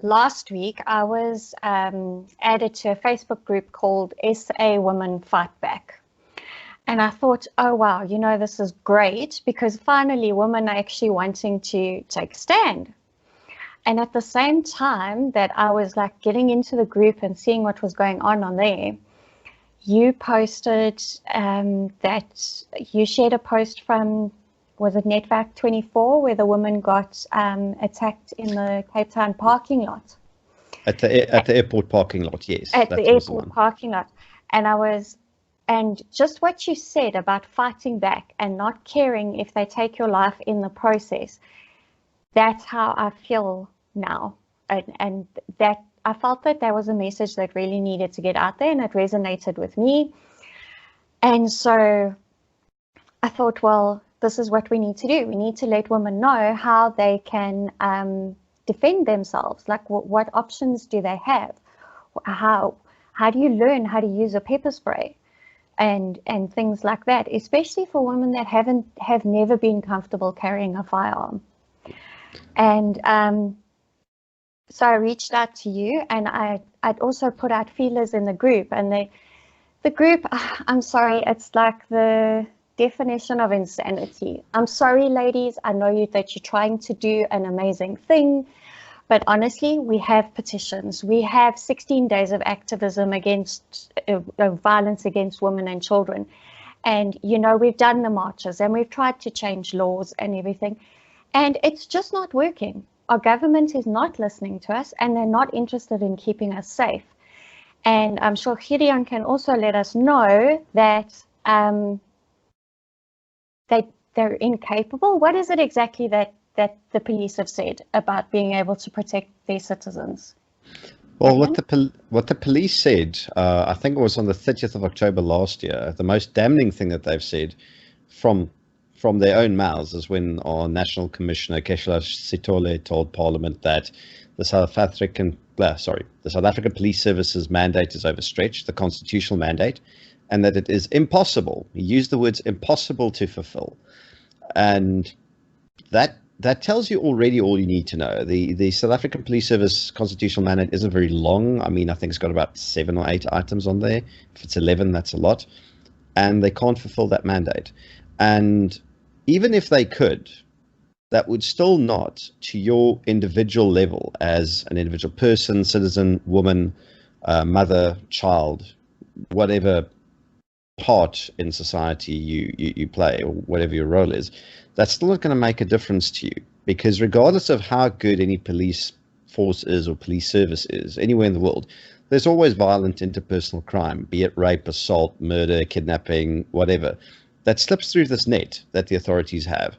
last week I was added to a Facebook group called SA Women Fight Back. And I thought, oh, wow, this is great because finally women are actually wanting to take a stand. And at the same time that I was like getting into the group and seeing what was going on there, you posted that you shared a post from, was it Netwerk 24, where the woman got attacked in the Cape Town parking lot. At the airport parking lot, yes. At the airport parking lot. And just what you said about fighting back and not caring if they take your life in the process, that's how I feel now. And that I felt that there was a message that really needed to get out there, and it resonated with me. And so I thought, well, this is what we need to do. We need to let women know how they can defend themselves. Like, what options do they have? How do you learn how to use a pepper spray? And things like that, especially for women that have never been comfortable carrying a firearm. And so I reached out to you, and I'd also put out feelers in the group. And the group, I'm sorry, it's like the definition of insanity. I'm sorry, ladies. I know that you're trying to do an amazing thing. But honestly, we have petitions. We have 16 days of activism against violence against women and children. And, we've done the marches and we've tried to change laws and everything. And it's just not working. Our government is not listening to us, and they're not interested in keeping us safe. And I'm sure Gideon can also let us know that they're incapable. What is it exactly that the police have said about being able to protect their citizens? Well, what the police said, I think it was on the 30th of October last year, the most damning thing that they've said from their own mouths is when our National Commissioner, Keshla Sitole, told Parliament that the South African Police Service's mandate is overstretched, the constitutional mandate, and that it is impossible. He used the words impossible to fulfill. And that tells you already all you need to know. The South African Police Service constitutional mandate isn't very long. I mean, I think it's got about 7 or 8 items on there. If it's 11, that's a lot. And they can't fulfill that mandate. And even if they could, that would still not, to your individual level as an individual person, citizen, woman, mother, child, whatever part in society you play, or whatever your role is, that's still not going to make a difference to you, because regardless of how good any police force is or police service is anywhere in the world, there's always violent interpersonal crime, be it rape, assault, murder, kidnapping, whatever, that slips through this net that the authorities have.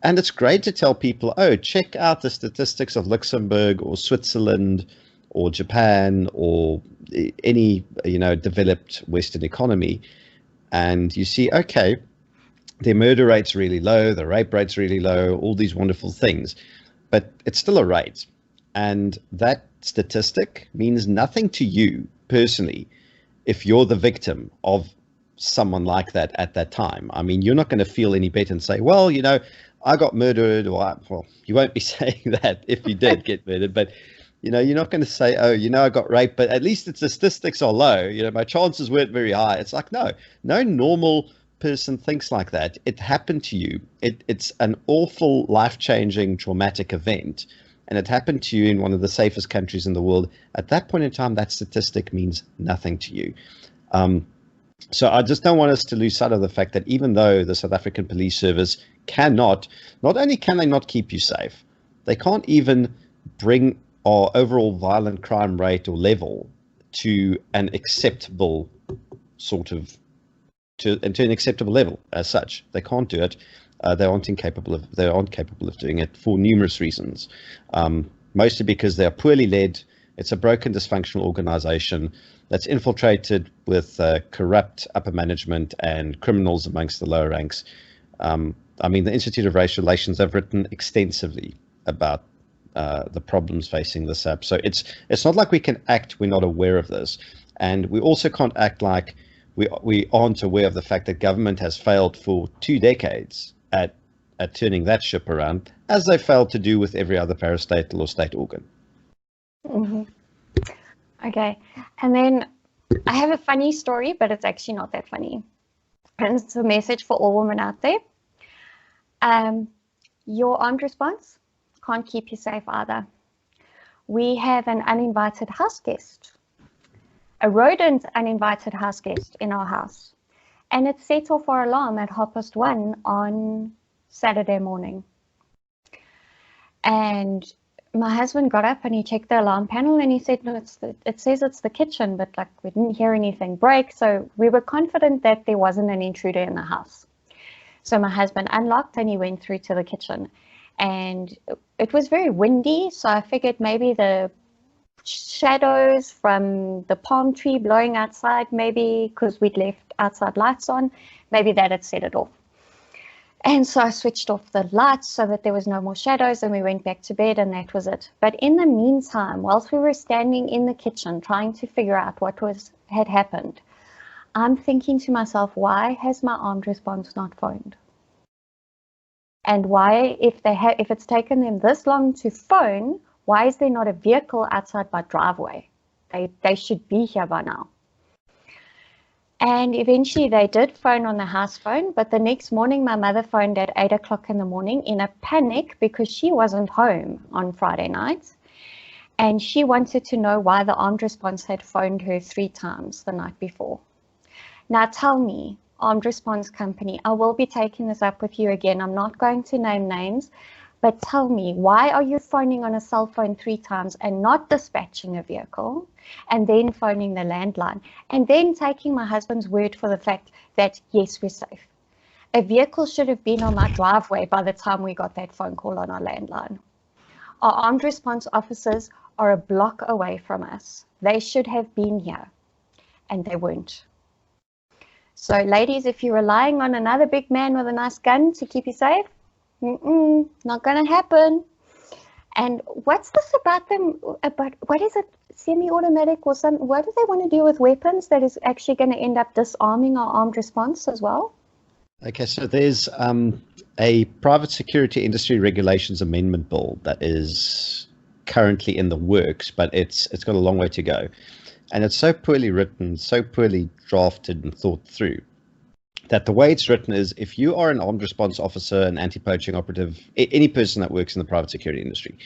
And it's great to tell people, oh, check out the statistics of Luxembourg or Switzerland or Japan or any developed Western economy, and you see, okay, their murder rate's really low, the rape rate's really low, all these wonderful things, but it's still a rate. And that statistic means nothing to you personally if you're the victim of someone like that at that time. I mean, you're not going to feel any better and say, well, I got murdered, or well, you won't be saying that if you did get murdered, but you're not going to say, oh, I got raped, but at least the statistics are low. My chances weren't very high. It's like, no normal person thinks like that. It happened to you. It's an awful, life-changing, traumatic event, and it happened to you in one of the safest countries in the world. At that point in time, that statistic means nothing to you. So I just don't want us to lose sight of the fact that even though the South African Police Service not only can they not keep you safe, they can't even bring our overall violent crime rate or level to an acceptable to an acceptable level as such. They can't do it. They aren't capable of doing it for numerous reasons. Mostly because they are poorly led. It's a broken, dysfunctional organization that's infiltrated with corrupt upper management and criminals amongst the lower ranks. I mean, the Institute of Race Relations have written extensively about the problems facing this app. So it's not like we can act we're not aware of this. And we also can't act like we aren't aware of the fact that government has failed for 2 decades at turning that ship around, as they failed to do with every other parastatal or state organ. Mhm. Okay. And then I have a funny story, but it's actually not that funny. And it's a message for all women out there. Your armed response can't keep you safe either. We have an uninvited house guest, a rodent uninvited house guest in our house. And it set off our alarm at 1:30 on Saturday morning. And my husband got up and he checked the alarm panel and he said, no, it says it's the kitchen, but like we didn't hear anything break. So we were confident that there wasn't an intruder in the house. So my husband unlocked and he went through to the kitchen. And it was very windy, so I figured maybe the shadows from the palm tree blowing outside, maybe because we'd left outside lights on, maybe that had set it off. And so I switched off the lights so that there was no more shadows, and we went back to bed, and that was it. But in the meantime, whilst we were standing in the kitchen trying to figure out what had happened, I'm thinking to myself, why has my armed response not phoned? And why, if it's taken them this long to phone, why is there not a vehicle outside my driveway? They should be here by now. And eventually they did phone on the house phone, but the next morning my mother phoned at 8 o'clock in the morning in a panic because she wasn't home on Friday night. And she wanted to know why the armed response had phoned her 3 times the night before. Now tell me, armed response company, I will be taking this up with you again. I'm not going to name names, but tell me, why are you phoning on a cell phone 3 times and not dispatching a vehicle and then phoning the landline and then taking my husband's word for the fact that, yes, we're safe? A vehicle should have been on my driveway by the time we got that phone call on our landline. Our armed response officers are a block away from us. They should have been here, and they weren't. So ladies, if you're relying on another big man with a nice gun to keep you safe, not going to happen. And what's this about them? About what is it? Semi-automatic or something? What do they want to do with weapons that is actually going to end up disarming our armed response as well? Okay, so there's a private security industry regulations amendment bill that is currently in the works, but it's got a long way to go. And it's so poorly written, so poorly drafted and thought through, that the way it's written is, if you are an armed response officer, an anti-poaching operative, any person that works in the private security industry,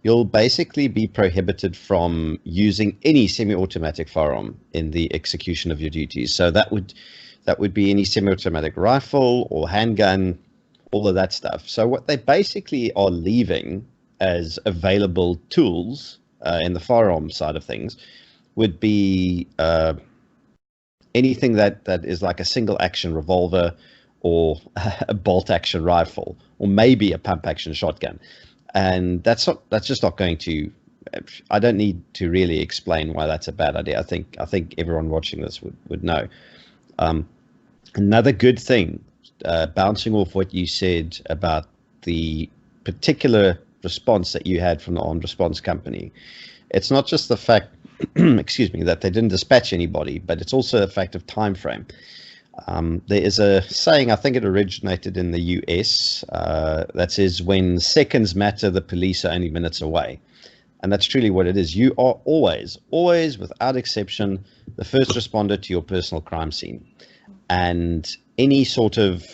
you'll basically be prohibited from using any semi-automatic firearm in the execution of your duties. So that would be any semi-automatic rifle or handgun, all of that stuff. So what they basically are leaving as available tools in the firearm side of things would be anything that is like a single action revolver or a bolt action rifle, or maybe a pump action shotgun. And that's just not going to, I don't need to really explain why that's a bad idea. I think everyone watching this would know. Another good thing, bouncing off what you said about the particular response that you had from the armed response company, it's not just the fact excuse me, that they didn't dispatch anybody, but it's also a fact of time frame. There is a saying, I think it originated in the US, that says, when seconds matter, the police are only minutes away. And that's truly what it is. You are always, without exception, the first responder to your personal crime scene. And any sort of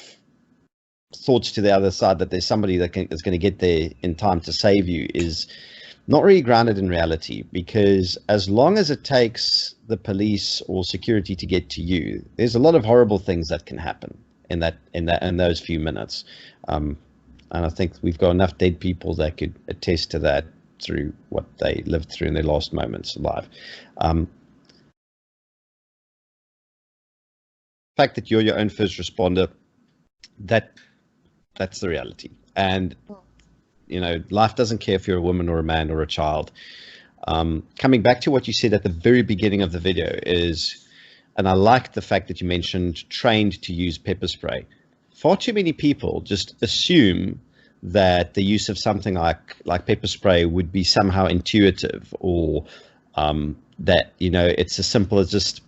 thoughts to the other side that there's somebody that is going to get there in time to save you is not really grounded in reality, because as long as it takes the police or security to get to you, there's a lot of horrible things that can happen in those few minutes. And I think we've got enough dead people that could attest to that through what they lived through in their last moments alive. The fact that you're your own first responder, that's the reality. And you know, life doesn't care if you're a woman or a man or a child. Coming back to what you said at the very beginning of the video is, and I like the fact that you mentioned trained to use pepper spray. Far too many people just assume that the use of something like pepper spray would be somehow intuitive, or that, you know, it's as simple as just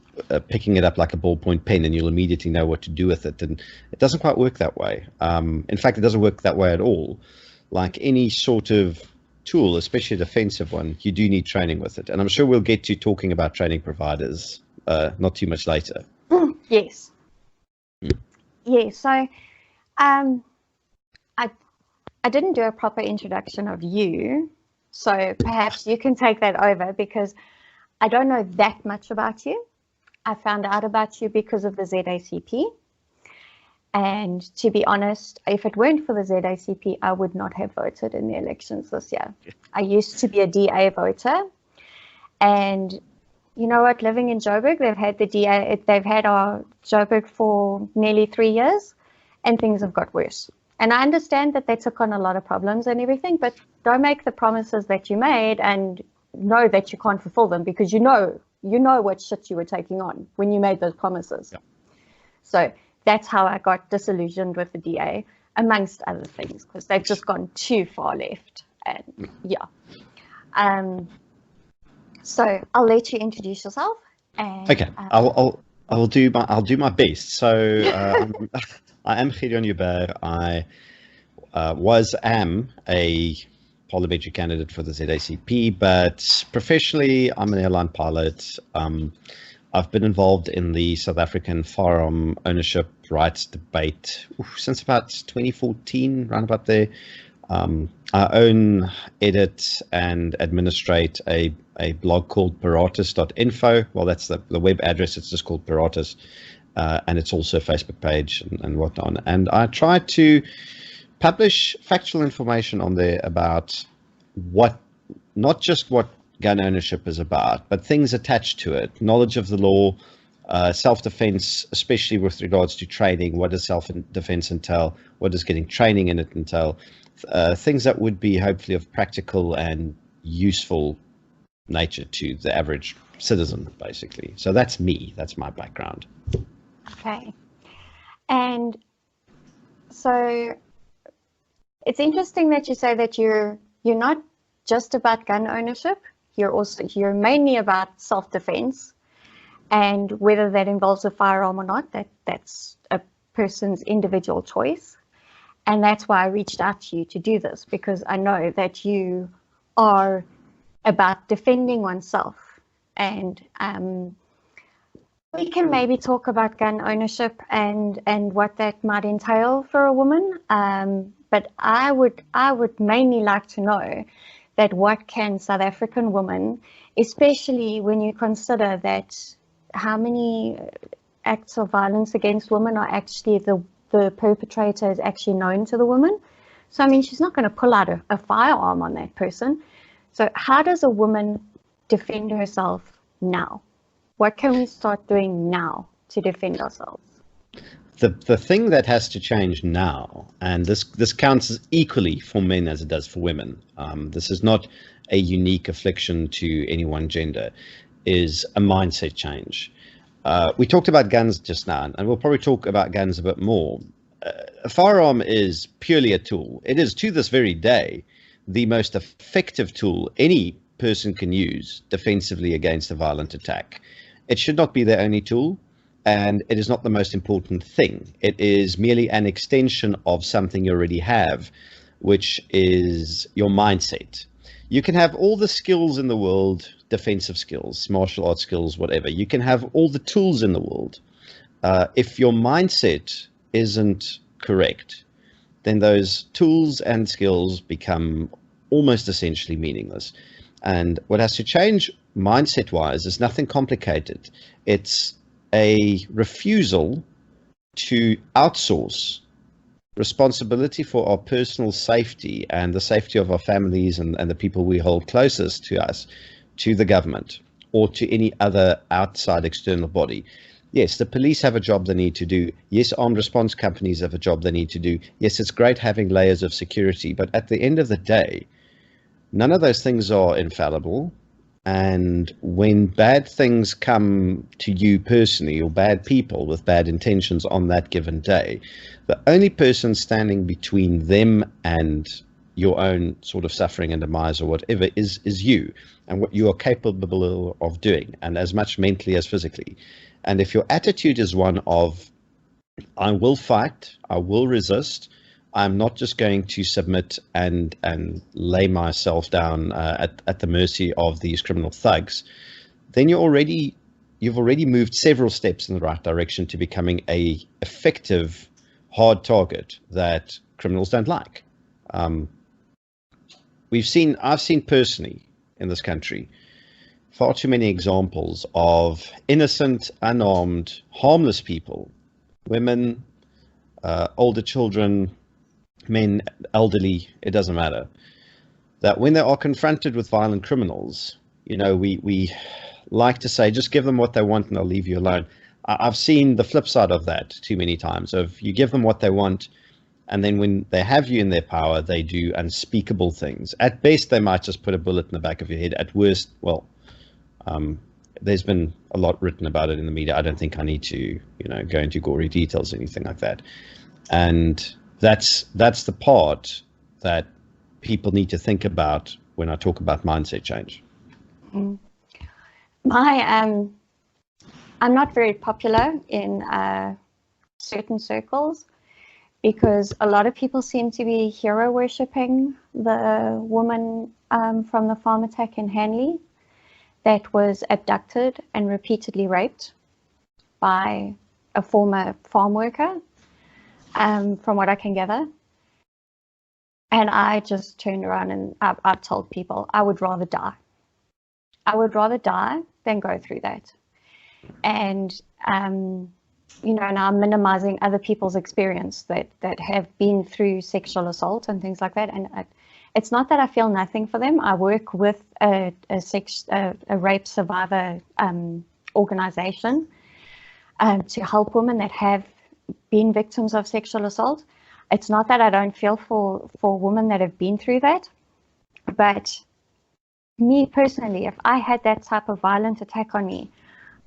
picking it up like a ballpoint pen and you'll immediately know what to do with it. And it doesn't quite work that way. In fact, it doesn't work that way at all. Like any sort of tool, especially a defensive one, you do need training with it. And I'm sure we'll get to talking about training providers not too much later. Yes. Yeah, so I didn't do a proper introduction of you, so perhaps you can take that over, because I don't know that much about you. I found out about you because of the ZACP. And to be honest, if it weren't for the ZACP, I would not have voted in the elections this year. I used to be a DA voter. And you know what, living in Joburg, they've had our Joburg for nearly 3 years, and things have got worse. And I understand that they took on a lot of problems and everything, but don't make the promises that you made and know that you can't fulfill them, because you know what shit you were taking on when you made those promises. Yeah. So that's how I got disillusioned with the DA, amongst other things, because they've just gone too far left. And yeah. So I'll let you introduce yourself. And, okay, I'll do my best. So I am Gideon Joubert. I am a parliamentary candidate for the ZACP, but professionally, I'm an airline pilot. I've been involved in the South African firearm ownership rights debate since about 2014, round about there. I own, edit, and administrate a blog called piratus.info. Well, that's the web address. It's just called Piratus. And it's also a Facebook page and whatnot. And I try to publish factual information on there about not just what gun ownership is about, but things attached to it, knowledge of the law, self-defense, especially with regards to training. What does self-defense entail? What does getting training in it entail? Things that would be hopefully of practical and useful nature to the average citizen, basically. So that's me. That's my background. Okay. And so it's interesting that you say that you're not just about gun ownership. You're mainly about self-defense, and whether that involves a firearm or not, that's a person's individual choice. And that's why I reached out to you to do this, because I know that you are about defending oneself. And we can maybe talk about gun ownership and what that might entail for a woman. But I would mainly like to know that what can South African women, especially when you consider that how many acts of violence against women are actually the perpetrator is actually known to the woman. So, I mean, she's not going to pull out a firearm on that person. So how does a woman defend herself now? What can we start doing now to defend ourselves? The thing that has to change now, and this counts as equally for men as it does for women, this is not a unique affliction to any one gender, is a mindset change. We talked about guns just now, and we'll probably talk about guns a bit more. A firearm is purely a tool. It is, to this very day, the most effective tool any person can use defensively against a violent attack. It should not be their only tool, and it is not the most important thing. It is merely an extension of something you already have, which is your mindset. You can have all the skills in the world, defensive skills, martial arts skills, whatever. You can have all the tools in the world. If your mindset isn't correct, then those tools and skills become almost essentially meaningless. And what has to change mindset-wise is nothing complicated. It's a refusal to outsource responsibility for our personal safety and the safety of our families and the people we hold closest to us to the government or to any other outside external body. Yes, the police have a job they need to do. Yes, armed response companies have a job they need to do. Yes, it's great having layers of security, but at the end of the day, none of those things are infallible. And when bad things come to you personally, or bad people with bad intentions on that given day, the only person standing between them and your own sort of suffering and demise or whatever is you and what you are capable of doing, and as much mentally as physically. And if your attitude is one of, I will fight, I will resist, I'm not just going to submit and lay myself down at the mercy of these criminal thugs, then you've already moved several steps in the right direction to becoming a effective hard target that criminals don't like. I've seen personally in this country far too many examples of innocent, unarmed, harmless people, women, older children, men, elderly, it doesn't matter, that when they are confronted with violent criminals, we like to say, just give them what they want and they'll leave you alone. I've seen the flip side of that too many times, of you give them what they want, and then when they have you in their power, they do unspeakable things. At best, they might just put a bullet in the back of your head. At worst, well, there's been a lot written about it in the media. I don't think I need to, go into gory details or anything like that. And that's the part that people need to think about when I talk about mindset change. I'm not very popular in certain circles, because a lot of people seem to be hero worshipping the woman from the farm attack in Hanley that was abducted and repeatedly raped by a former farm worker, from what I can gather. And I just turned around and I've told people I would rather die. I would rather die than go through that. And, now I'm minimizing other people's experience that have been through sexual assault and things like that. And it's not that I feel nothing for them. I work with a rape survivor organization to help women that have been victims of sexual assault. It's not that I don't feel for women that have been through that, but me personally, if I had that type of violent attack on me,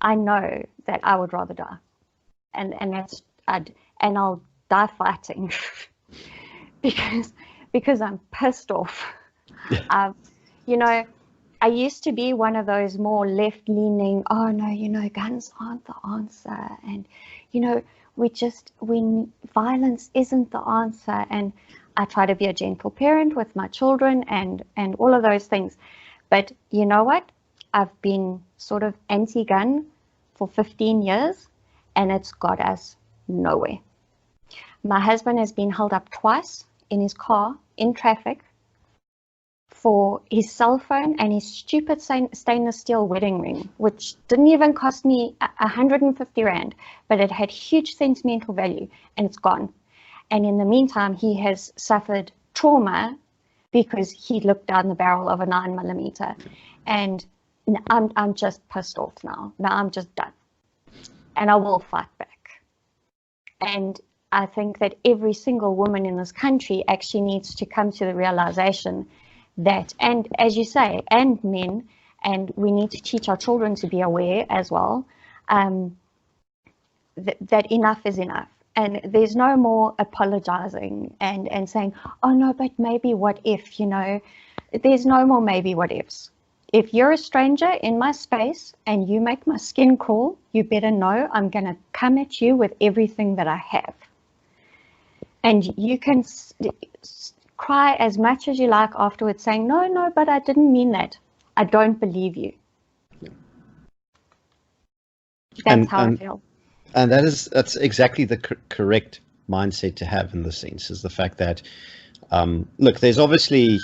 I know that I would rather die, and I'll die fighting because I'm pissed off. I used to be one of those more left-leaning, oh no, guns aren't the answer, and violence isn't the answer, and I try to be a gentle parent with my children and all of those things. But you know what? I've been sort of anti-gun for 15 years, and it's got us nowhere. My husband has been held up twice in his car in traffic for his cell phone and his stupid stainless steel wedding ring, which didn't even cost me 150 Rand, but it had huge sentimental value, and it's gone. And in the meantime, he has suffered trauma because he looked down the barrel of a 9mm, and I'm just pissed off now. Now I'm just done, and I will fight back. And I think that every single woman in this country actually needs to come to the realization that, and as you say, and men, and we need to teach our children to be aware as well, that enough is enough. And there's no more apologizing and saying, oh no, but maybe what if, there's no more maybe what ifs. If you're a stranger in my space and you make my skin crawl, you better know I'm going to come at you with everything that I have. And you can cry as much as you like afterwards saying, no, but I didn't mean that. I don't believe you. That's how I feel. And that's exactly the correct mindset to have in this sense, is the fact that, look, there's obviously,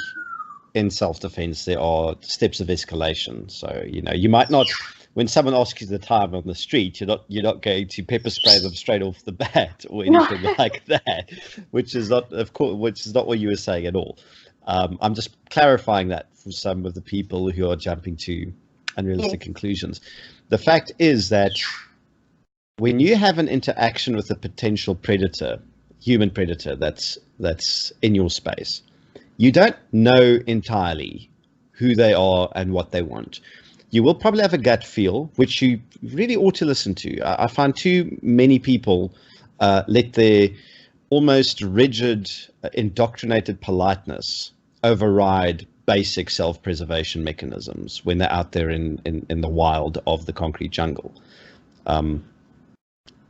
in self-defense, there are steps of escalation. So, you might not, when someone asks you the time on the street, you're not going to pepper spray them straight off the bat or anything like that, which is not what you were saying at all. I'm just clarifying that for some of the people who are jumping to unrealistic conclusions. The fact is that when you have an interaction with a potential predator, human predator that's in your space, you don't know entirely who they are and what they want. You will probably have a gut feel, which you really ought to listen to. I find too many people let their almost rigid, indoctrinated politeness override basic self-preservation mechanisms when they're out there in the wild of the concrete jungle.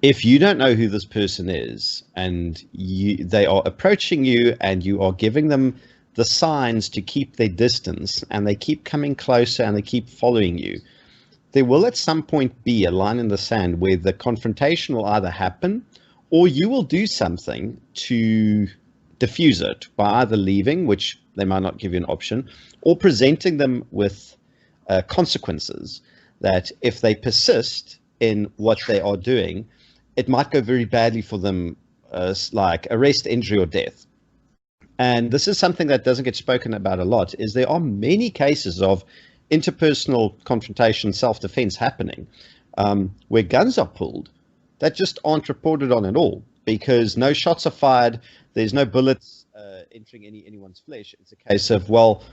if you don't know who this person is and they are approaching you and you are giving them the signs to keep their distance and they keep coming closer and they keep following you, there will at some point be a line in the sand where the confrontation will either happen or you will do something to diffuse it by either leaving, which they might not give you an option, or presenting them with consequences that if they persist in what they are doing, it might go very badly for them, like arrest, injury, or death. And this is something that doesn't get spoken about a lot, is there are many cases of interpersonal confrontation, self-defense happening, where guns are pulled that just aren't reported on at all because no shots are fired, there's no bullets entering anyone's flesh. It's a case of, well,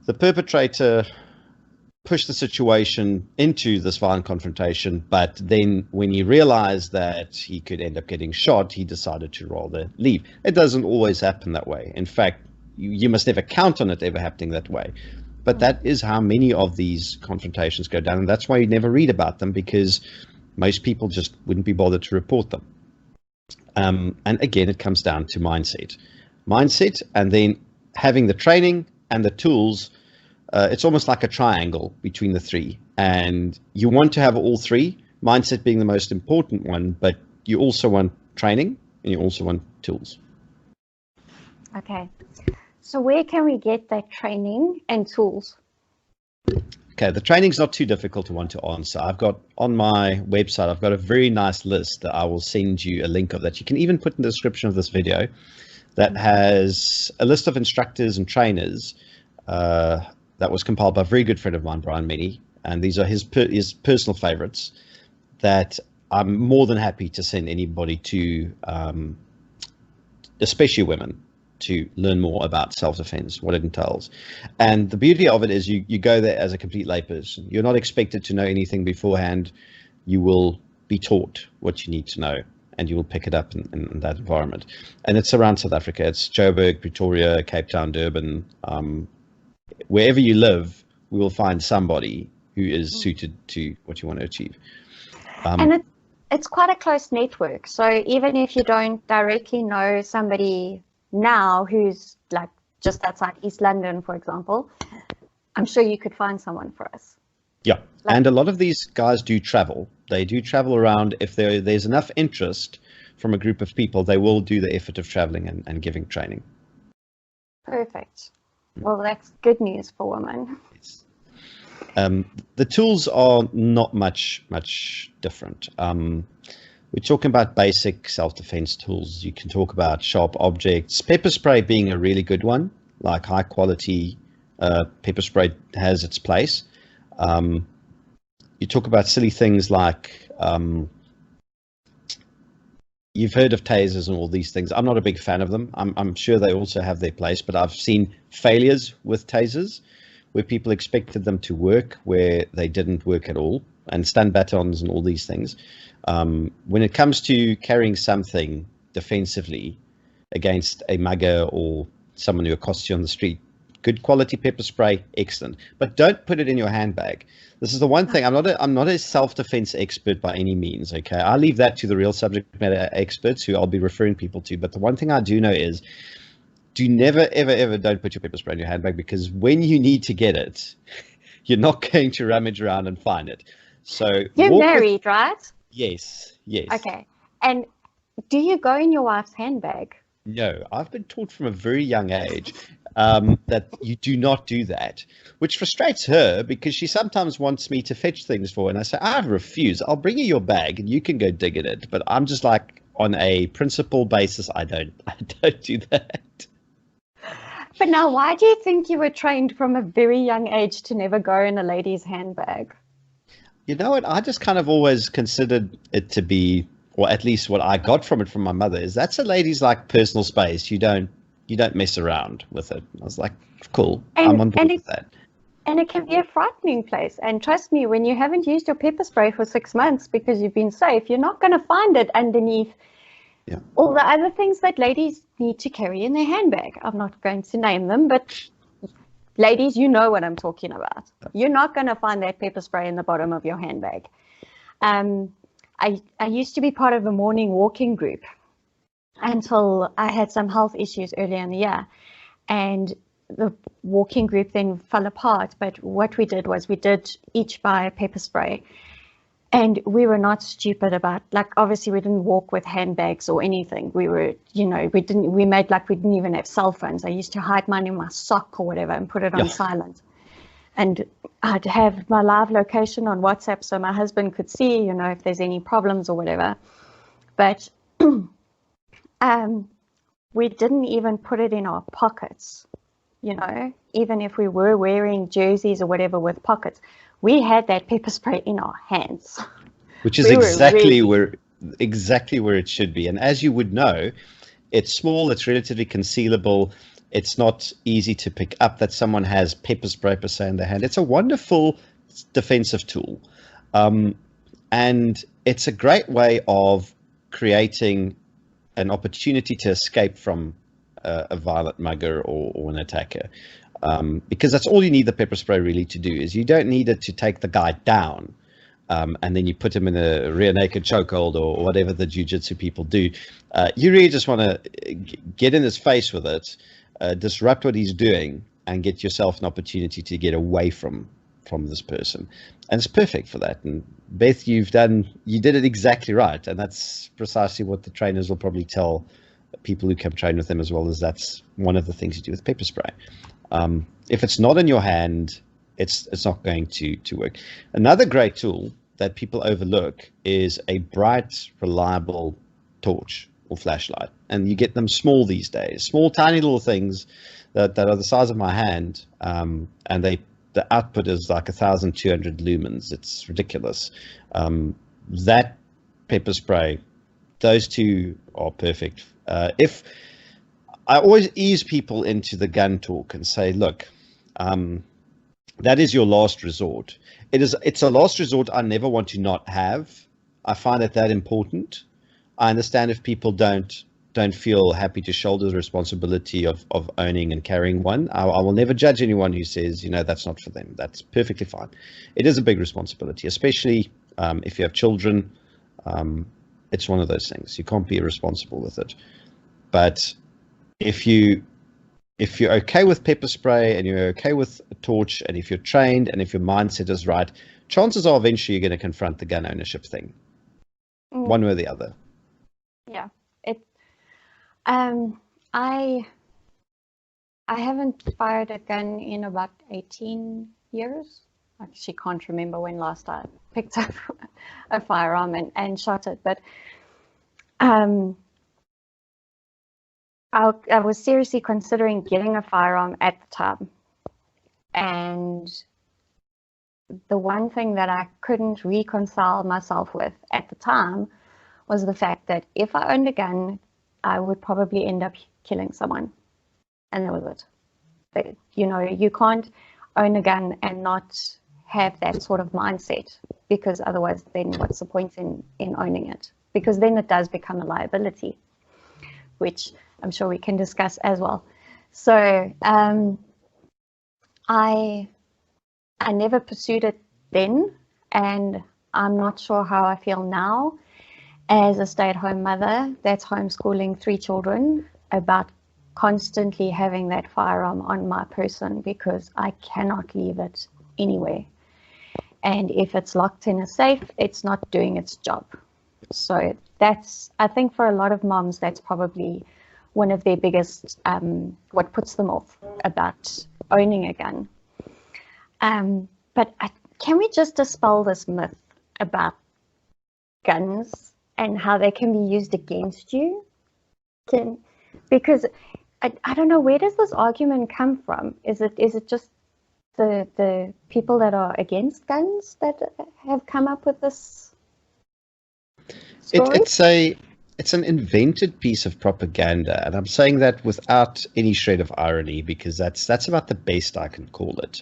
the perpetrator pushed the situation into this violent confrontation, but then when he realized that he could end up getting shot, he decided to rather leave. It doesn't always happen that way. In fact, you must never count on it ever happening that way. But that is how many of these confrontations go down, and that's why you never read about them, because most people just wouldn't be bothered to report them. And again, it comes down to mindset, and then having the training and the tools. It's almost like a triangle between the three, and you want to have all three, mindset being the most important one, but you also want training and you also want tools. Okay, so where can we get that training and tools? Okay, the training's not too difficult to want to answer. I've got on my website, I've got a very nice list that I will send you a link of that you can even put in the description of this video, that has a list of instructors and trainers that was compiled by a very good friend of mine, Brian Meny, and these are his personal favorites that I'm more than happy to send anybody to, especially women, to learn more about self-defense, what it entails. And the beauty of it is you go there as a complete layperson. You're not expected to know anything beforehand. You will be taught what you need to know, and you will pick it up in that environment. And it's around South Africa. It's Joburg, Pretoria, Cape Town, Durban. Wherever you live, we will find somebody who is suited to what you want to achieve. And it's quite a close network. So even if you don't directly know somebody now who's like just outside East London, for example, I'm sure you could find someone for us. Yeah, and a lot of these guys do travel. They do travel around. If there's enough interest from a group of people, they will do the effort of traveling and giving training. Perfect. Well, that's good news for women. Yes. The tools are not much different. We're talking about basic self-defense tools. You can talk about sharp objects. Pepper spray being a really good one, like high quality pepper spray has its place. You talk about silly things like, you've heard of tasers and all these things. I'm not a big fan of them. I'm sure they also have their place, but I've seen failures with tasers where people expected them to work where they didn't work at all, and stun batons and all these things. When it comes to carrying something defensively against a mugger or someone who accosts you on the street, good quality pepper spray, excellent. But don't put it in your handbag. This is the one thing. I'm not a self-defense expert by any means. Okay, I leave that to the real subject matter experts who I'll be referring people to. But the one thing I do know is, do never, ever don't put your pepper spray in your handbag, because when you need to get it, you're not going to rummage around and find it. So you're married, right? Yes. Okay. And do you go in your wife's handbag? No, I've been taught from a very young age that you do not do that, which frustrates her because she sometimes wants me to fetch things for her, and I say, I refuse. I'll bring you your bag and you can go dig at it. But I'm just like, on a principle basis, I don't do that. But now, why do you think you were trained from a very young age to never go in a lady's handbag? You know what? I just kind of always considered it to be, or at least what I got from it from my mother, is that's a lady's like personal space. You don't mess around with it. I was like, cool, I'm on board with that. And it can be a frightening place. And trust me, when you haven't used your pepper spray for 6 months because you've been safe, you're not going to find it underneath all the other things that ladies need to carry in their handbag. I'm not going to name them, but ladies, you know what I'm talking about. You're not going to find that pepper spray in the bottom of your handbag. I used to be part of a morning walking group until I had some health issues earlier in the year, and the walking group then fell apart. But what we did was we did each buy a pepper spray, and we were not stupid about, like, obviously we didn't walk with handbags or anything. We were, we made like we didn't even have cell phones. I used to hide mine in my sock or whatever and put it on silent. And I'd have my live location on WhatsApp so my husband could see, if there's any problems or whatever. But we didn't even put it in our pockets, even if we were wearing jerseys or whatever with pockets. We had that pepper spray in our hands. Which is exactly where it should be. And as you would know, it's small, it's relatively concealable. It's not easy to pick up that someone has pepper spray per se in their hand. It's a wonderful defensive tool. And it's a great way of creating an opportunity to escape from a violent mugger or an attacker. Because that's all you need the pepper spray really to do. Is you don't need it to take the guy down and then you put him in a rear naked chokehold or whatever the jiu-jitsu people do. You really just want to get in his face with it, disrupt what he's doing, and get yourself an opportunity to get away from this person. And it's perfect for that. And Beth, you did it exactly right. And that's precisely what the trainers will probably tell people who come train with them as well, as that's one of the things you do with pepper spray. If it's not in your hand, it's not going to work. Another great tool that people overlook is a bright, reliable torch or flashlight. And you get them small these days, small, tiny little things that are the size of my hand. And the output is like 1,200 lumens. It's ridiculous. That pepper spray, those two are perfect. If I always ease people into the gun talk and say, look, that is your last resort. It's a last resort I never want to not have. I find it that important. I understand if people don't feel happy to shoulder the responsibility of owning and carrying one. I will never judge anyone who says, that's not for them. That's perfectly fine. It is a big responsibility, especially if you have children. It's one of those things. You can't be irresponsible with it. But if you're okay with pepper spray and you're okay with a torch, and if you're trained and if your mindset is right, chances are eventually you're going to confront the gun ownership thing, one way or the other. Yeah, I haven't fired a gun in about 18 years. I actually can't remember when last I picked up a firearm and shot it, but I was seriously considering getting a firearm at the time. And the one thing that I couldn't reconcile myself with at the time was the fact that if I owned a gun, I would probably end up killing someone. And that was it. But, you can't own a gun and not have that sort of mindset, because otherwise then what's the point in owning it? Because then it does become a liability, which I'm sure we can discuss as well. So I never pursued it then, and I'm not sure how I feel now as a stay-at-home mother that's homeschooling 3 children about constantly having that firearm on my person, because I cannot leave it anywhere. And if it's locked in a safe, it's not doing its job. So I think for a lot of moms, that's probably one of their biggest, what puts them off about owning a gun. But can we just dispel this myth about guns and how they can be used against you? Because I don't know, where does this argument come from? Is it just the people that are against guns that have come up with this story? It's an invented piece of propaganda, and I'm saying that without any shred of irony, because that's about the best I can call it.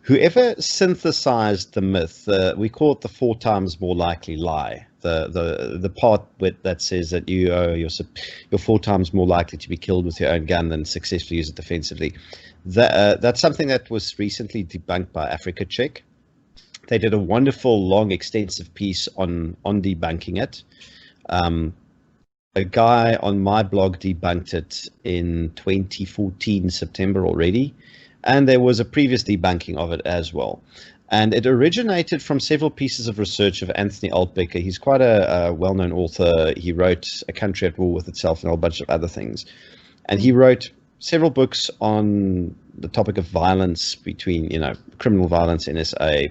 Whoever synthesized the myth, we call it the 4 times more likely lie. The part that says that you're 4 times more likely to be killed with your own gun than successfully use it defensively. That's something that was recently debunked by Africa Check. They did a wonderful, long, extensive piece on debunking it. A guy on my blog debunked it in 2014 September already, and there was a previous debunking of it as well. And it originated from several pieces of research of Anthony Altbecker. He's quite a well-known author. He wrote A Country at War with Itself and a whole bunch of other things. And he wrote several books on the topic of violence between, criminal violence in SA.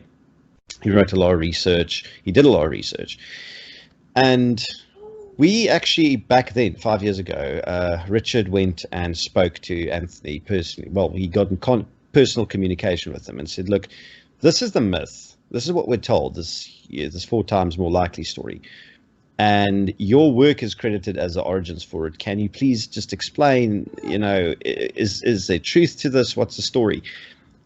He wrote a lot of research. He did a lot of research. And we actually, back then, 5 years ago, Richard went and spoke to Anthony personally. Well, he got in personal communication with him and said, look, this is the myth. This is what we're told, this 4 times more likely story. And your work is credited as the origins for it. Can you please just explain, is there truth to this? What's the story?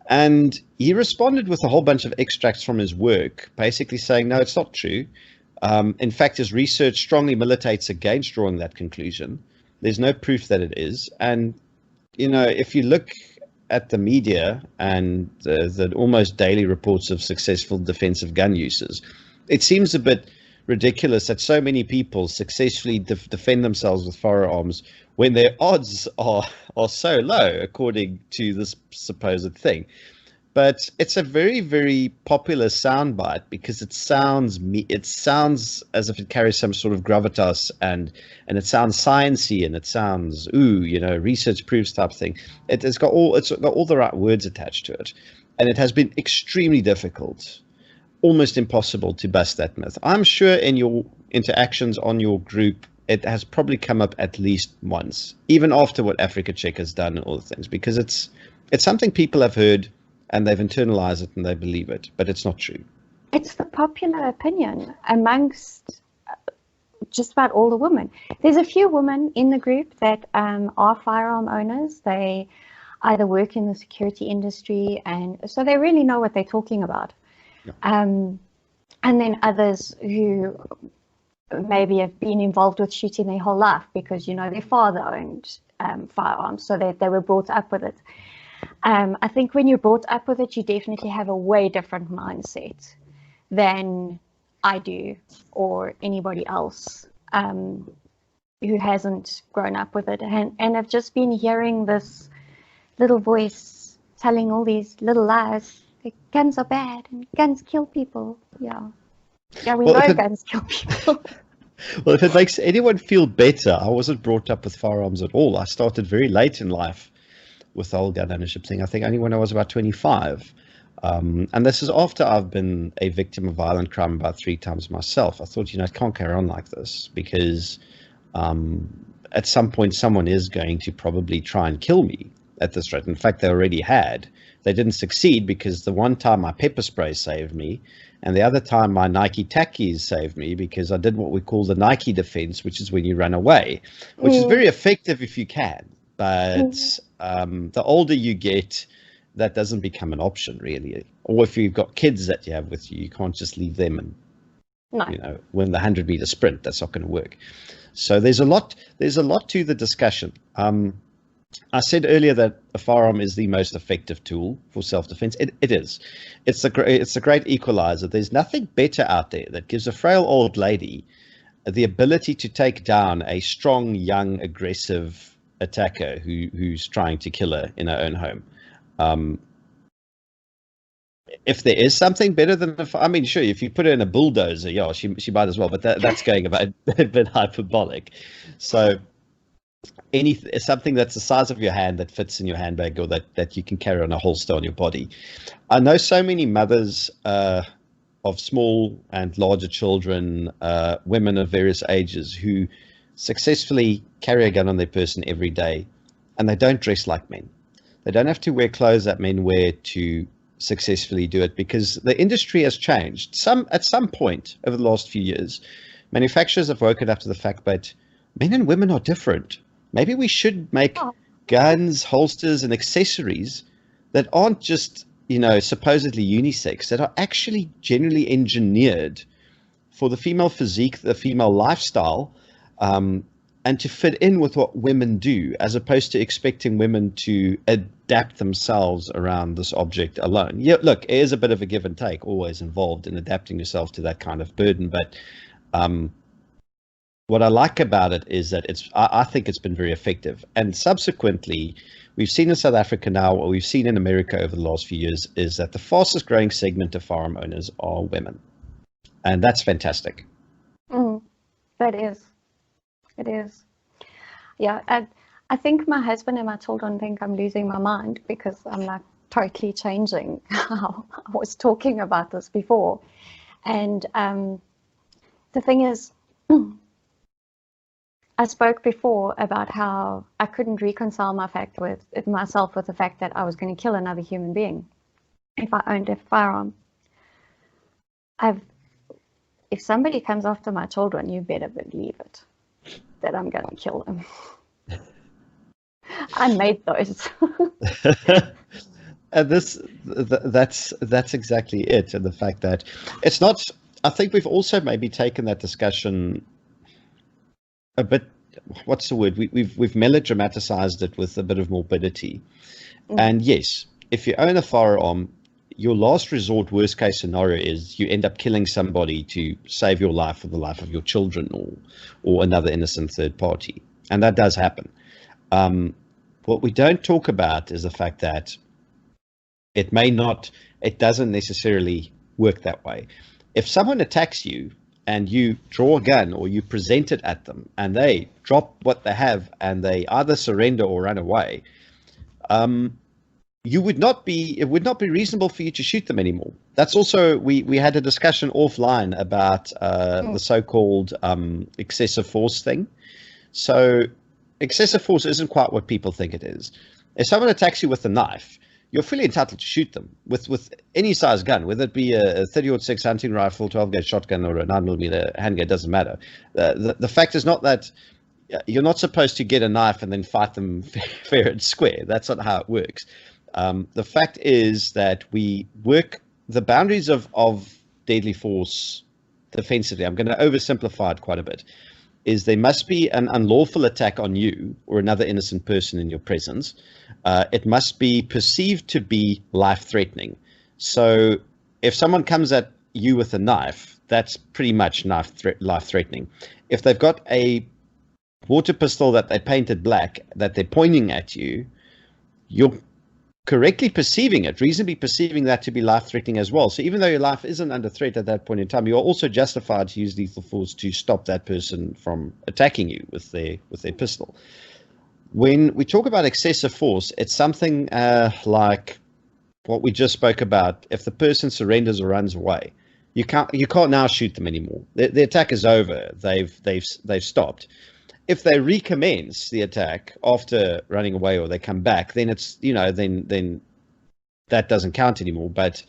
And he responded with a whole bunch of extracts from his work, basically saying, no, it's not true. In fact, his research strongly militates against drawing that conclusion. There's no proof that it is. And, if you look at the media and the almost daily reports of successful defensive gun uses, it seems a bit ridiculous that so many people successfully defend themselves with firearms when their odds are so low, according to this supposed thing. But it's a very, very popular soundbite because it sounds as if it carries some sort of gravitas and it sounds sciencey and it sounds research proves type thing. It's got all the right words attached to it, and it has been extremely difficult, almost impossible to bust that myth. I'm sure in your interactions on your group, it has probably come up at least once, even after what Africa Check has done and all the things, because it's something people have heard. And they've internalized it and they believe it, but it's not true. It's the popular opinion amongst just about all the women. There's a few women in the group that are firearm owners. They either work in the security industry, and so they really know what they're talking about. Yeah. And then others who maybe have been involved with shooting their whole life because, their father owned firearms, so they were brought up with it. I think when you're brought up with it, you definitely have a way different mindset than I do or anybody else who hasn't grown up with it and have just been hearing this little voice telling all these little lies. Like, guns are bad and guns kill people. Yeah, we know guns kill people. Well, if it makes anyone feel better, I wasn't brought up with firearms at all. I started very late in life with the whole gun ownership thing. I think only when I was about 25. And this is after I've been a victim of violent crime about 3 times myself. I thought, it can't carry on like this because at some point someone is going to probably try and kill me at this rate. In fact, they already had. They didn't succeed because the one time my pepper spray saved me and the other time my Nike tackies saved me because I did what we call the Nike defense, which is when you run away, which is very effective if you can. But the older you get, that doesn't become an option really. Or if you've got kids that you have with you, you can't just leave them and win the 100-meter sprint. That's not going to work. So there's a lot to the discussion. I said earlier that a firearm is the most effective tool for self-defense. It is. It's a great equalizer. There's nothing better out there that gives a frail old lady the ability to take down a strong, young, aggressive attacker who's trying to kill her in her own home. If there is something better than sure, if you put her in a bulldozer, she might as well, but that's going about a bit hyperbolic. So something that's the size of your hand that fits in your handbag or that you can carry on a holster on your body. I know so many mothers of small and larger children, women of various ages who successfully carry a gun on their person every day, and they don't dress like men. They don't have to wear clothes that men wear to successfully do it because the industry has changed. At some point over the last few years, manufacturers have woken up to the fact that men and women are different. Maybe we should make guns, holsters, and accessories that aren't just, supposedly unisex, that are actually generally engineered for the female physique, the female lifestyle, and to fit in with what women do, as opposed to expecting women to adapt themselves around this object alone. Yeah, look, it is a bit of a give and take always involved in adapting yourself to that kind of burden, but what I like about it is that I think it's been very effective. And subsequently, we've seen in South Africa now, what we've seen in America over the last few years, is that the fastest growing segment of firearm owners are women. And that's fantastic. That is. It is. Yeah, I think my husband and my children think I'm losing my mind because I'm like totally changing how I was talking about this before. And the thing is, I spoke before about how I couldn't reconcile myself with the fact that I was going to kill another human being if I owned a firearm. If somebody comes after my children, you better believe it, that I'm going to kill them. I made those. And that's exactly it. And the fact that it's not, I think we've also maybe taken that discussion a bit, what's the word? We've melodramatized it with a bit of morbidity. And yes, if you own a firearm, your last resort, worst case scenario is you end up killing somebody to save your life or the life of your children or another innocent third party. And that does happen. What we don't talk about is the fact that it doesn't necessarily work that way. If someone attacks you and you draw a gun or you present it at them and they drop what they have and they either surrender or run away, it would not be reasonable for you to shoot them anymore. That's also, we had a discussion offline about the so-called excessive force thing. So excessive force isn't quite what people think it is. If someone attacks you with a knife, you're fully entitled to shoot them with any size gun, whether it be a 30-06 hunting rifle, 12-gauge shotgun, or a 9mm handgun. It doesn't matter. The fact is not that you're not supposed to get a knife and then fight them fair and square. That's not how it works. The fact is that we work the boundaries of deadly force defensively. I'm going to oversimplify it quite a bit. Is there must be an unlawful attack on you or another innocent person in your presence. It must be perceived to be life-threatening. So if someone comes at you with a knife, that's pretty much life-threatening. If they've got a water pistol that they painted black that they're pointing at you, you're correctly perceiving it, reasonably perceiving that to be life-threatening as well. So even though your life isn't under threat at that point in time, you're also justified to use lethal force to stop that person from attacking you with their pistol. When we talk about excessive force, it's something like what we just spoke about. If the person surrenders or runs away, you can't now shoot them anymore. The attack is over. They've stopped. If they recommence the attack after running away or they come back, then it's, then that doesn't count anymore. But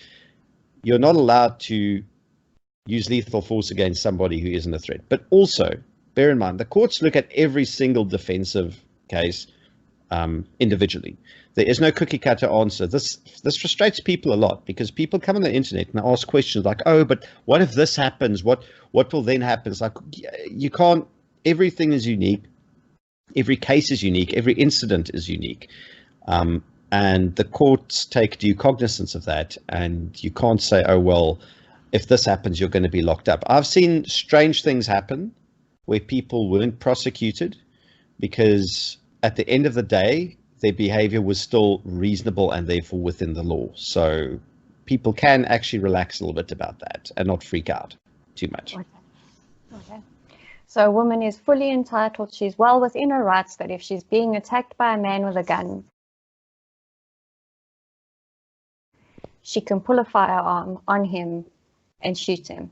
you're not allowed to use lethal force against somebody who isn't a threat. But also, bear in mind, the courts look at every single defensive case individually. There is no cookie cutter answer. This frustrates people a lot because people come on the internet and ask questions like, oh, but what if this happens? What will then happen? It's like, you can't. Everything is unique. Every case is unique. Every incident is unique. And the courts take due cognizance of that. And you can't say, oh, well, if this happens, you're going to be locked up. I've seen strange things happen where people weren't prosecuted because at the end of the day, their behavior was still reasonable and therefore within the law. So people can actually relax a little bit about that and not freak out too much. Okay. So a woman is fully entitled, she's well within her rights that if she's being attacked by a man with a gun, she can pull a firearm on him and shoot him.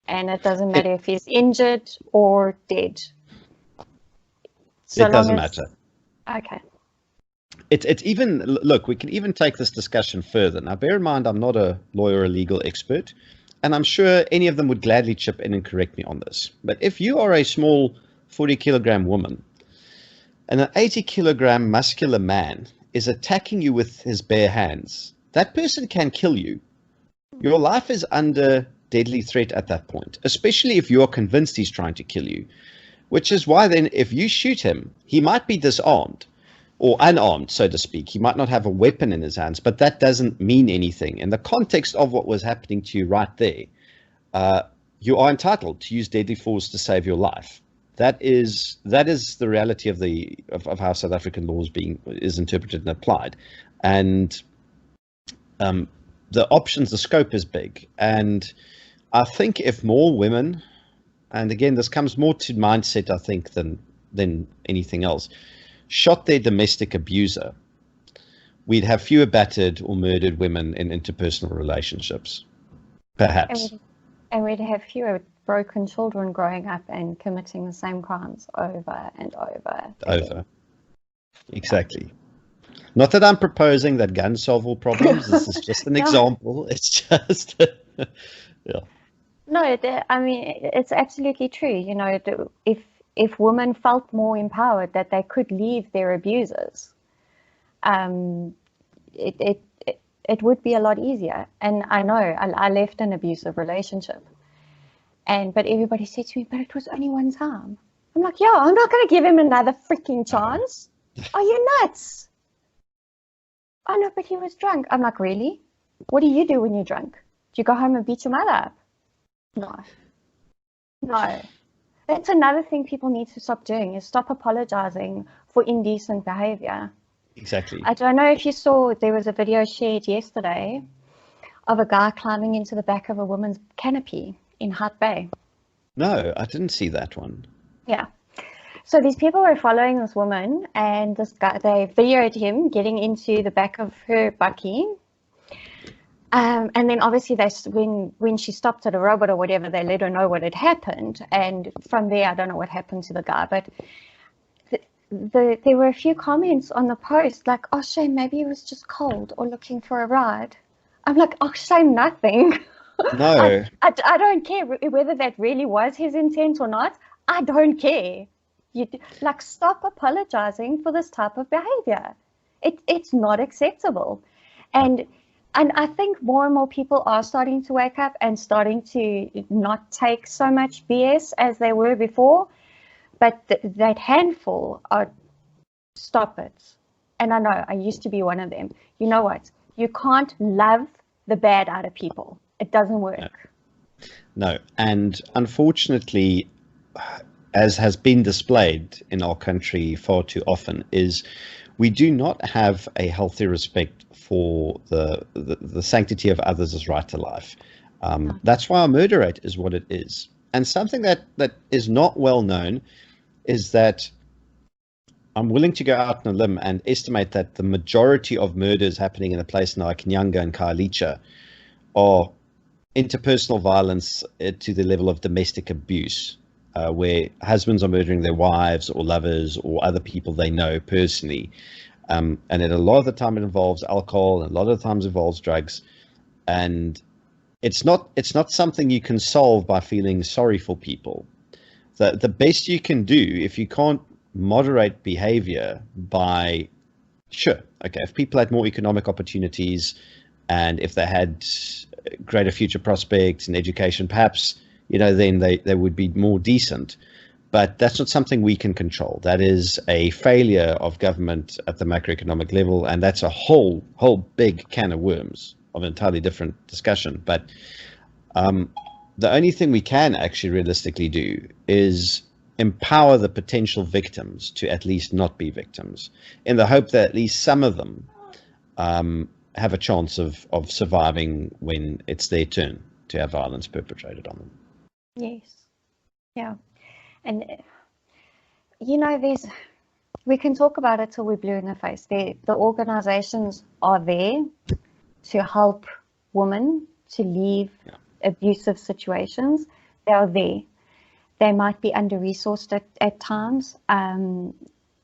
And it doesn't matter if he's injured or dead. It doesn't matter. Okay. It's even, look, we can even take this discussion further. Now, bear in mind, I'm not a lawyer or a legal expert. And I'm sure any of them would gladly chip in and correct me on this. But if you are a small 40-kilogram woman and an 80-kilogram muscular man is attacking you with his bare hands, that person can kill you. Your life is under deadly threat at that point, especially if you're convinced he's trying to kill you, which is why then if you shoot him, he might be disarmed. or unarmed, so to speak. He might not have a weapon in his hands, but that doesn't mean anything. In the context of what was happening to you right there, you are entitled to use deadly force to save your life. That is the reality of how South African law is interpreted and applied. And the options, the scope is big. And I think if more women, and again, this comes more to mindset, I think, than anything else, shot their domestic abuser, we'd have fewer battered or murdered women in interpersonal relationships, perhaps. And we'd have fewer broken children growing up and committing the same crimes over and over. Over. Exactly. Not that I'm proposing that guns solve all problems. This is just an example. It's just, yeah. No, I mean, it's absolutely true. You know, if women felt more empowered that they could leave their abusers, it would be a lot easier. And I know I left an abusive relationship, but everybody said to me, but it was only one time. I'm like, yeah, I'm not going to give him another freaking chance. Are you nuts? Oh no, but he was drunk. I'm like, really? What do you do when you're drunk? Do you go home and beat your mother up? No. That's another thing people need to stop doing, is stop apologizing for indecent behavior. Exactly. I don't know if you saw, there was a video shared yesterday of a guy climbing into the back of a woman's canopy in Hart Bay. No, I didn't see that one. Yeah. So these people were following this woman, and this guy, they videoed him getting into the back of her bakkie. And then obviously when she stopped at a robot or whatever, they let her know what had happened. And from there, I don't know what happened to the guy, but there were a few comments on the post like, oh, shame, maybe he was just cold or looking for a ride. I'm like, oh, shame nothing. No. I don't care whether that really was his intent or not. I don't care. Stop apologizing for this type of behavior. It's not acceptable. And I think more and more people are starting to wake up and starting to not take so much BS as they were before. But that handful stop it. And I know, I used to be one of them. You know what? You can't love the bad out of people. It doesn't work. No. And unfortunately, as has been displayed in our country far too often, is we do not have a healthy respect for the sanctity of others' right to life. That's why our murder rate is what it is. And something that is not well known is that I'm willing to go out on a limb and estimate that the majority of murders happening in a place like Nyanga and Khayelitsha are interpersonal violence to the level of domestic abuse, where husbands are murdering their wives or lovers or other people they know personally. And a lot of the time it involves alcohol, and a lot of the times it involves drugs. And it's not something you can solve by feeling sorry for people. The best you can do, if you can't moderate behavior by, if people had more economic opportunities and if they had greater future prospects and education, perhaps, then they would be more decent. But that's not something we can control. That is a failure of government at the macroeconomic level, and that's a whole big can of worms of an entirely different discussion. But the only thing we can actually realistically do is empower the potential victims to at least not be victims, in the hope that at least some of them have a chance of surviving when it's their turn to have violence perpetrated on them. Yes. Yeah. And, we can talk about it till we're blue in the face. The organizations are there to help women to leave abusive situations. They are there. They might be under-resourced at times, and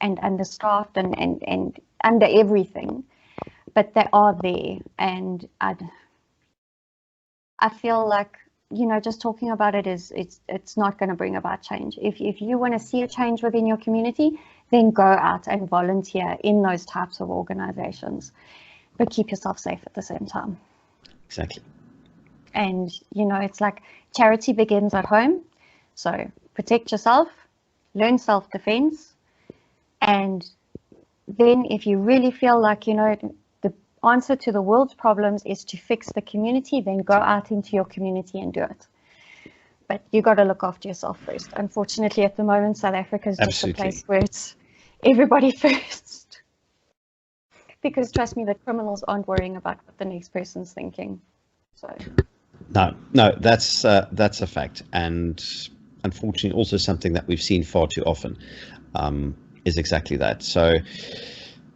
understaffed and under everything, but they are there. And I feel like, just talking about it it's not going to bring about change. If you want to see a change within your community, then go out and volunteer in those types of organizations, but keep yourself safe at the same time. Exactly. And it's like charity begins at home. So protect yourself, learn self-defense, and then if you really feel like, you know, the answer to the world's problems is to fix the community, then go out into your community and do it. But you got to look after yourself first. Unfortunately, at the moment, South Africa is just a place where it's everybody first. Because trust me, the criminals aren't worrying about what the next person's thinking. So. No, that's a fact, and unfortunately, also something that we've seen far too often is exactly that. So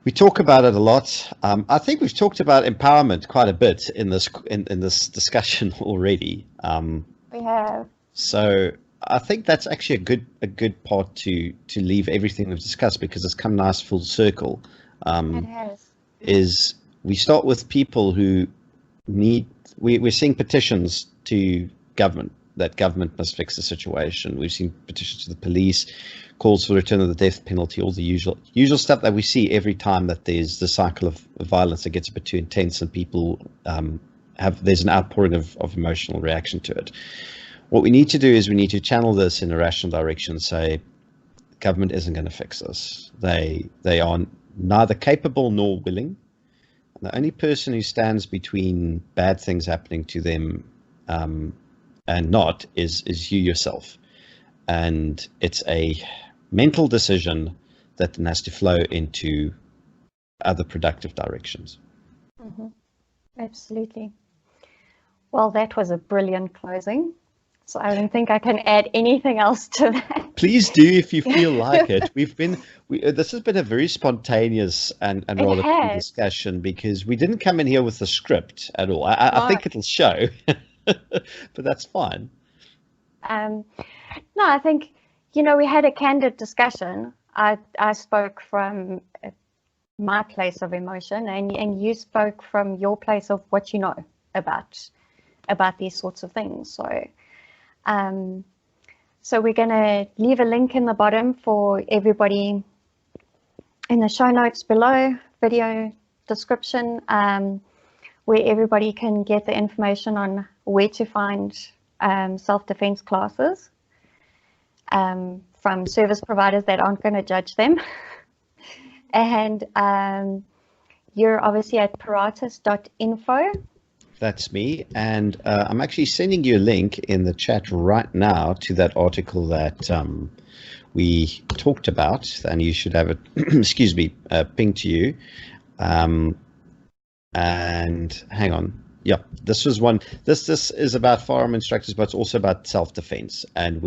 we talk about it a lot. I think we've talked about empowerment quite a bit in this discussion already. We have. So I think that's actually a good part to leave everything we've discussed, because it's come nice full circle. It has. Is we start with people who need. We're seeing petitions to government that government must fix the situation. We've seen petitions to the police, calls for return of the death penalty, all the usual stuff that we see every time that there's the cycle of violence that gets a bit too intense and people there's an outpouring of emotional reaction to it. What we need to do is we need to channel this in a rational direction, say government isn't going to fix this. They are neither capable nor willing. The only person who stands between bad things happening to them and not is you yourself. And it's a mental decision that then has to flow into other productive directions. Mm-hmm. Absolutely. Well, that was a brilliant closing. So I don't think I can add anything else to that. Please do if you feel like it. This has been a very spontaneous and rather cool discussion, because we didn't come in here with a script at all. I think it'll show, but that's fine. No, I think, we had a candid discussion. I spoke from my place of emotion, and you spoke from your place of what you know about these sorts of things. So we're going to leave a link in the bottom for everybody in the show notes below, video description, where everybody can get the information on where to find self-defense classes from service providers that aren't going to judge them. And you're obviously at paratus.info. That's me, and I'm actually sending you a link in the chat right now to that article that we talked about, and you should have it, excuse me, pinged to you. And hang on, yeah, this was one. This is about firearm instructors, but it's also about self-defense, and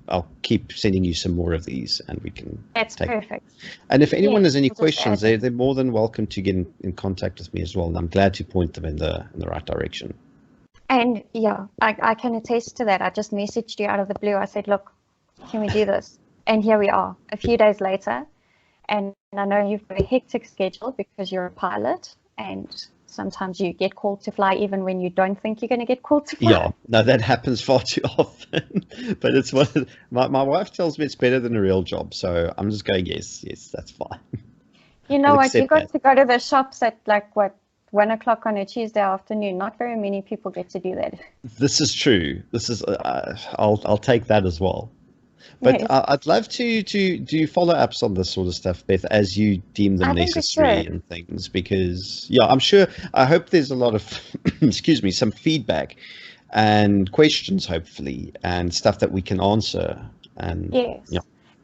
I'll keep sending you some more of these, and we can. That's perfect. And if anyone has any questions, they're more than welcome to get in contact with me as well, and I'm glad to point them in the right direction. And yeah, I can attest to that. I just messaged you out of the blue. I said, look, can we do this? And here we are, a few days later. And I know you've got a hectic schedule because you're a pilot, and sometimes you get called to fly even when you don't think you're going to get called to fly. Yeah, no, that happens far too often. But it's my wife tells me it's better than a real job. So I'm just going, yes, that's fine. You know what? You got to go to the shops at 1 o'clock on a Tuesday afternoon. Not very many people get to do that. This is true. This is I'll take that as well. But yes. I'd love to do follow-ups on this sort of stuff, Beth, as you deem them necessary and things, because, yeah, I hope there's a lot of, excuse me, some feedback and questions, hopefully, and stuff that we can answer. And yes. Yeah.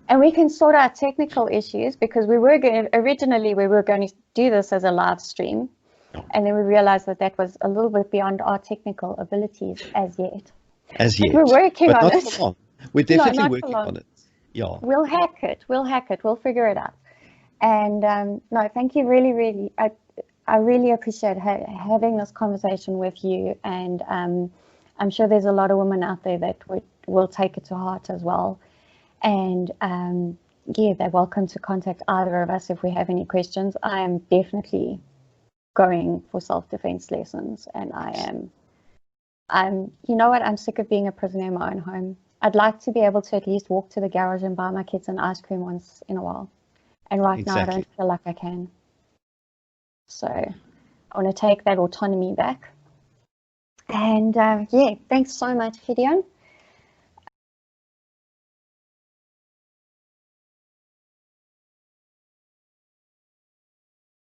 And we can sort out technical issues, because originally we were going to do this as a live stream. Oh. And then we realized that was a little bit beyond our technical abilities as yet. But we're working on it. For long. We're definitely working on it. Yeah. We'll hack it. We'll figure it out. And no, thank you really, really. I really appreciate having this conversation with you. And I'm sure there's a lot of women out there that will take it to heart as well. And yeah, they're welcome to contact either of us if we have any questions. I am definitely going for self-defense lessons, and you know what? I'm sick of being a prisoner in my own home. I'd like to be able to at least walk to the garage and buy my kids an ice cream once in a while. And right now I don't feel like I can. So I want to take that autonomy back. And yeah, thanks so much, Gideon.